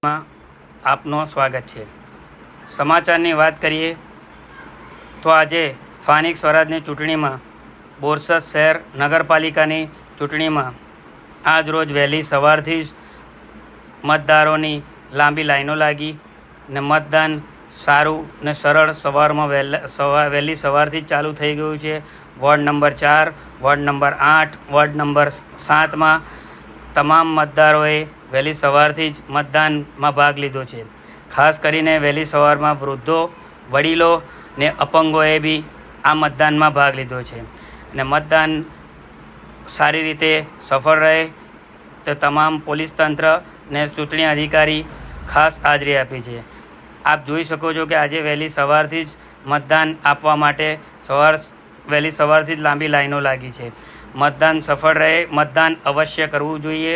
માં આપનું સ્વાગત છે। સમાચારની વાત કરીએ તો આજે સ્થાનિક સ્વરાજની ચૂંટણીમાં બોરસદ શહેર નગરપાલિકાની ચૂંટણીમાં આજ રોજ વહેલી સવારથી જ મતદારોની લાંબી લાઈનો લાગી ને મતદાન સારું ને સરળ સવારમાં વહેલી સવારથી જ ચાલુ થઈ ગયું છે। Ward number 4, ward number 8, ward number 7માં તમામ મતદારોએ વહેલી સવારથી જ મતદાનમાં ભાગ લીધો છે। ખાસ કરીને વહેલી સવારમાં વૃદ્ધો, વડીલો ને અપંગોએ બી આ મતદાનમાં ભાગ લીધો છે અને મતદાન સારી રીતે સફળ રહે તો તમામ પોલીસ તંત્ર ને ચૂંટણી અધિકારી ખાસ હાજરી આપી છે। આપ જોઈ શકો છો કે આજે વહેલી સવારથી જ મતદાન આપવા માટે વહેલી સવારથી જ લાંબી લાઈનો લાગી છે। મતદાન સફળ રહે, મતદાન અવશ્ય કરવું જોઈએ।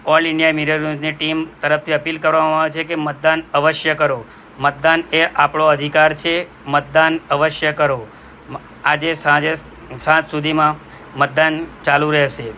ઓલ ઇન્ડિયા મિરર ન્યૂઝની ટીમ તરફથી અપીલ કરવામાં આવે છે કે મતદાન અવશ્ય કરો। મતદાન એ આપણો અધિકાર છે, મતદાન અવશ્ય કરો। આજે સાંજ સુધીમાં મતદાન ચાલુ રહેશે।